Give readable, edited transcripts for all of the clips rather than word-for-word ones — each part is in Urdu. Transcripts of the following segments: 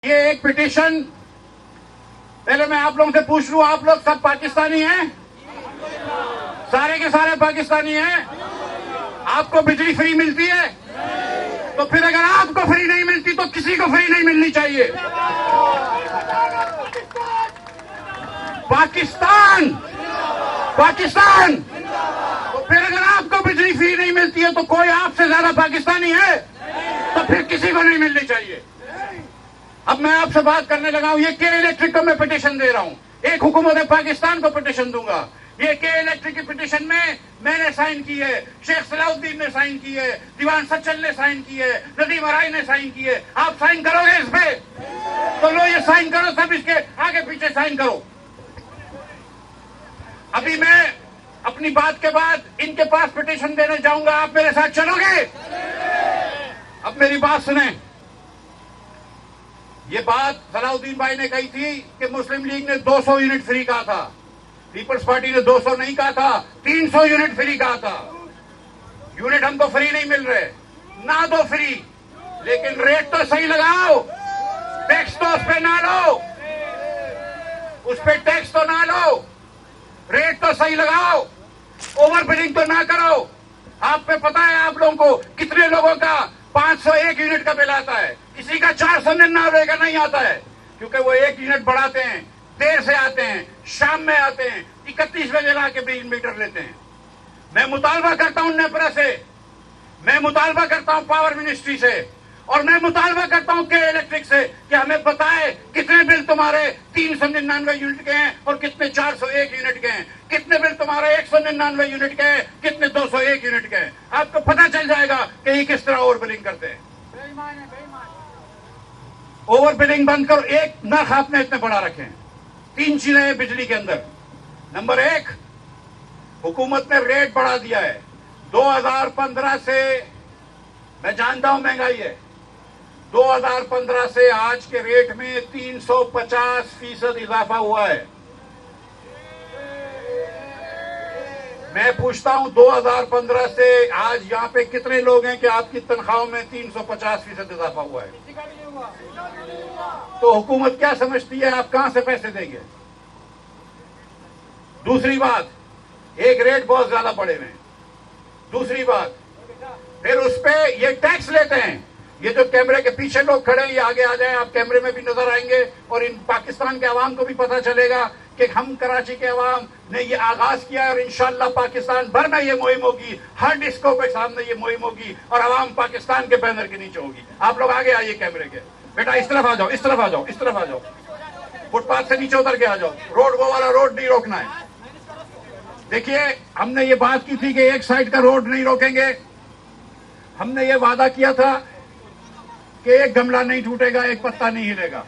یہ ایک پٹیشن پہلے میں آپ لوگوں سے پوچھ لوں، آپ لوگ سب پاکستانی ہیں؟ سارے کے سارے پاکستانی ہیں؟ آپ کو بجلی فری ملتی ہے؟ تو پھر اگر آپ کو فری نہیں ملتی تو کسی کو فری نہیں ملنی چاہیے۔ پاکستان پاکستان تو پھر اگر آپ کو بجلی فری نہیں ملتی ہے تو کوئی آپ سے زیادہ پاکستانی ہے؟ تو پھر کسی کو نہیں ملنی چاہیے۔ اب میں آپ سے بات کرنے لگا ہوں، یہ کے الیکٹرک کو میں پٹیشن دے رہا ہوں، ایک حکومت پاکستان کو پٹیشن دوں گا۔ یہ کے الیکٹرک کی پٹیشن میں نے سائن کی ہے، شیخ صلاح الدین نے سائن کی ہے، دیوان سچل نے سائن کی ہے، ندیم ارائے نے سائن کی ہے۔ آپ سائن کرو گے اس پہ؟ تو لو یہ سائن کرو، سب اس کے آگے پیچھے سائن کرو۔ ابھی میں اپنی بات کے بعد ان کے پاس پٹیشن دینے جاؤں گا، آپ میرے ساتھ چلو گے؟ اب میری بات سنیں، یہ بات صلاح الدین بھائی نے کہی تھی کہ مسلم لیگ نے 200 یونٹ فری کہا تھا، پیپلز پارٹی نے 200 نہیں کہا تھا، 300 یونٹ فری کہا تھا۔ یونٹ ہم کو فری نہیں مل رہے، نہ دو فری، لیکن ریٹ تو صحیح لگاؤ، ٹیکس تو اس پہ نہ لو، اس پہ ٹیکس تو نہ لو، ریٹ تو صحیح لگاؤ، اوور بلنگ تو نہ کرو۔ آپ پہ پتا ہے آپ لوگوں کو کتنے لوگوں کا 501 یونٹ کا بل آتا ہے، کسی کا 499 کا نہیں آتا ہے، کیونکہ وہ 1 یونٹ بڑھاتے ہیں، دیر سے آتے ہیں، شام میں آتے ہیں، 31 بجے لا کے بل میٹر لیتے ہیں۔ میں مطالبہ کرتا ہوں نیپرا سے، میں مطالبہ کرتا ہوں پاور منسٹری سے، اور میں مطالبہ کرتا ہوں کے الیکٹرک سے کہ ہمیں بتائے کتنے بل تمہارے 399 یونٹ کے ہیں اور کتنے 401 یونٹ کے ہیں، کتنے بل تمہارے 199 یونٹ کے ہیں، کتنے 201 یونٹ کے ہیں۔ آپ کو پتہ چل جائے گا کہ یہ کس طرح اوور بلنگ کرتے ہیں۔ اوور بلنگ بند کرو۔ ایک نرخ آپ نے اتنے بڑھا رکھے ہیں، 3 چیزیں ہیں بجلی کے اندر۔ نمبر 1، حکومت نے ریٹ بڑھا دیا ہے 2015 سے، میں جانتا ہوں مہنگائی ہے، 2015 سے آج کے ریٹ میں 350% اضافہ ہوا ہے۔ میں پوچھتا ہوں 2015 سے آج یہاں پہ کتنے لوگ ہیں کہ آپ کی تنخواہوں میں 350% اضافہ ہوا ہے؟ تو حکومت کیا سمجھتی ہے آپ کہاں سے پیسے دیں گے؟ دوسری بات، ایک ریٹ بہت زیادہ بڑھے ہوئے ہیں۔ دوسری بات، پھر اس پہ یہ ٹیکس لیتے ہیں۔ یہ جو کیمرے کے پیچھے لوگ کھڑے ہیں یہ آگے آ جائیں، آپ کیمرے میں بھی نظر آئیں گے، اور ان پاکستان کے عوام کو بھی پتہ چلے گا کہ ہم کراچی کے عوام نے یہ آغاز کیا ہے، اور انشاءاللہ پاکستان بھر میں یہ مہم ہوگی، ہر ڈسکو کے سامنے یہ مہم ہوگی، اور عوام پاکستان کے بینر کے نیچے ہوگی۔ آپ لوگ آگے آئیے کیمرے کے، بیٹا اس طرف آ جاؤ، اس طرف آ جاؤ، اس طرف آ جاؤ، فٹ پاتھ سے نیچے اتر کے آ جاؤ، روڈ وہ والا روڈ نہیں روکنا ہے۔ دیکھیے، ہم نے یہ بات کی تھی کہ ایک سائڈ کا روڈ نہیں روکیں گے، ہم نے یہ وعدہ کیا تھا کہ ایک گملہ نہیں ٹوٹے گا، ایک پتا نہیں ہلے گا۔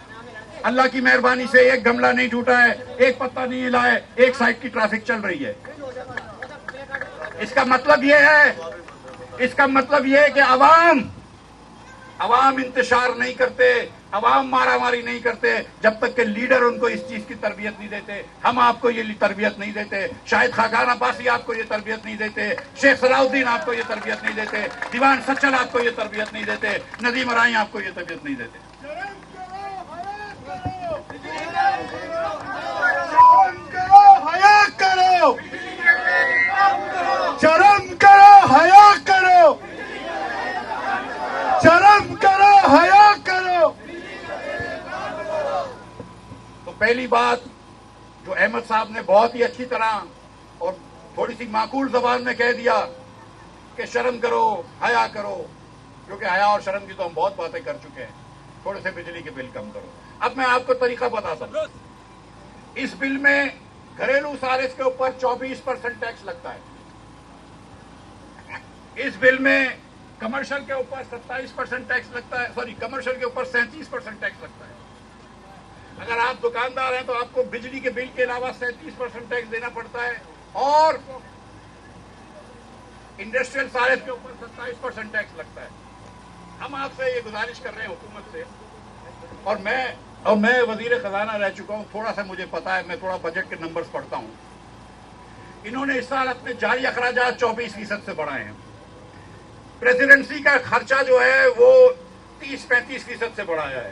اللہ کی مہربانی سے ایک گملہ نہیں ٹوٹا ہے، ایک پتا نہیں ہلا ہے، ایک سائڈ کی ٹریفک چل رہی ہے۔ اس کا مطلب یہ ہے کہ عوام انتشار نہیں کرتے، عوام مارا ماری نہیں کرتے جب تک کہ لیڈر ان کو اس چیز کی تربیت نہیں دیتے۔ ہم آپ کو یہ تربیت نہیں دیتے، شاید خاقان عباسی آپ کو یہ تربیت نہیں دیتے، شیخ صلاح الدین آپ کو یہ تربیت نہیں دیتے، دیوان سچل آپ کو یہ تربیت نہیں دیتے، ندیم ارائے آپ کو یہ تربیت نہیں دیتے۔ شرم کرو، حیا کرو، شرم کرو، حیا کرو۔ تو پہلی بات جو احمد صاحب نے بہت ہی اچھی طرح اور تھوڑی سی معقول زبان میں کہہ دیا کہ شرم کرو، حیا کرو، کیونکہ حیا اور شرم کی تو ہم بہت باتیں کر چکے ہیں، تھوڑے سے بجلی کے بل کم کرو۔ اب میں آپ کو طریقہ بتاتا ہوں۔ اس بل میں گھریلو صارف کے اوپر 24% ٹیکس لگتا ہے، اس بل میں کمرشل کے اوپر 27% ٹیکس لگتا ہے، کمرشل کے اوپر 37% ٹیکس لگتا ہے۔ اگر آپ دکاندار ہیں تو آپ کو بجلی کے بل کے علاوہ 37% ٹیکس دینا پڑتا ہے، اور انڈسٹریل صارف کے اوپر 27% ٹیکس لگتا ہے۔ ہم آپ سے یہ گزارش کر رہے ہیں حکومت سے، اور میں وزیر خزانہ رہ چکا ہوں، تھوڑا سا مجھے پتا ہے، میں تھوڑا بجٹ کے نمبرز پڑھتا ہوں۔ انہوں نے اس سال اپنے جاری اخراجات 24% سے بڑھائے ہیں، پریزیڈنسی کا خرچہ جو ہے وہ 30-35% سے بڑھایا ہے،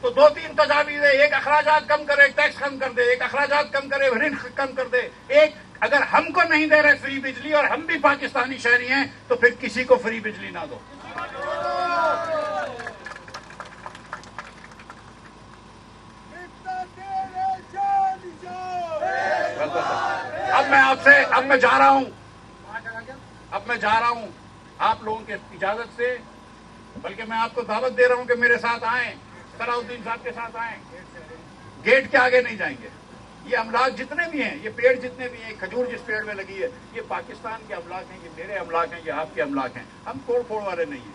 تو 2-3 تجاویز ہے، ایک اخراجات کم کرے، ٹیکس کم کر دے، ایک اخراجات کم کرے، رنٹ کم کر دے، ایک اگر ہم کو نہیں دے رہے فری بجلی اور ہم بھی پاکستانی شہری ہیں تو پھر کسی کو فری بجلی نہ دو. اب میں جا رہا ہوں آپ لوگوں کی اجازت سے، بلکہ میں آپ کو دعوت دے رہا ہوں کہ میرے ساتھ آئیں، صلاح الدین صاحب کے ساتھ آئیں. گیٹ کے آگے نہیں جائیں گے. یہ املاک جتنے بھی ہیں، یہ پیڑ جتنے بھی ہیں، کھجور جس پیڑ میں لگی ہے، یہ پاکستان کے املاک ہیں، یہ میرے املاک ہیں، یہ آپ کے املاک ہیں. ہم توڑ پھوڑ والے نہیں ہیں.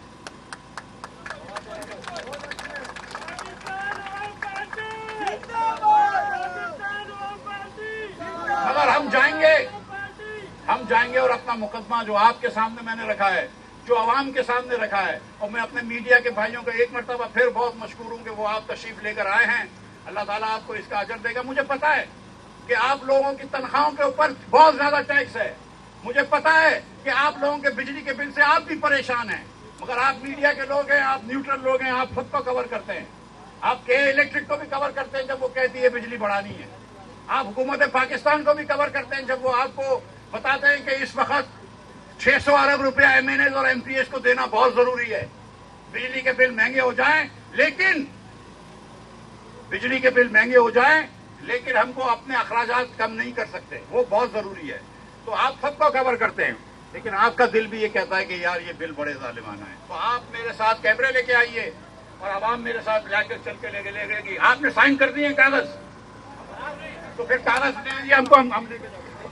مگر ہم جائیں گے اور اپنا مقدمہ جو آپ کے سامنے میں نے رکھا ہے، جو عوام کے سامنے رکھا ہے، اور میں اپنے میڈیا کے بھائیوں کا ایک مرتبہ پھر بہت مشکور ہوں کہ وہ آپ تشریف لے کر آئے ہیں. اللہ تعالیٰ آپ کو اس کا اجر دے گا. مجھے پتا ہے کہ آپ لوگوں کی تنخواہوں کے اوپر بہت زیادہ ٹیکس ہے. مجھے پتا ہے کہ آپ لوگوں کے بجلی کے بل سے آپ بھی پریشان ہیں. مگر آپ میڈیا کے لوگ ہیں، آپ نیوٹرل لوگ ہیں، آپ خود کو کور کرتے ہیں. آپ کے الیکٹرک کو بھی کور کرتے ہیں جب وہ کہتی ہے بجلی بڑھانی ہے. آپ حکومت پاکستان کو بھی کور کرتے ہیں جب وہ آپ کو بتاتے ہیں کہ اس وقت 600 ارب روپیہ ایم این ایز اور ایم پی ایس کو دینا بہت ضروری ہے. بجلی کے بل مہنگے ہو جائیں لیکن ہم کو اپنے اخراجات کم نہیں کر سکتے، وہ بہت ضروری ہے. تو آپ سب کو کور کرتے ہیں، لیکن آپ کا دل بھی یہ کہتا ہے کہ یار یہ بل بڑے ظالمانہ ہیں. تو آپ میرے ساتھ کیمرے لے کے آئیے اور عوام میرے ساتھ لے کر چل کے لے گئے گی. آپ نے سائن کر دیے کاغذ، تو پھر کاغذ لے لیجیے ہم کو، ہم لے کے جائیں گے.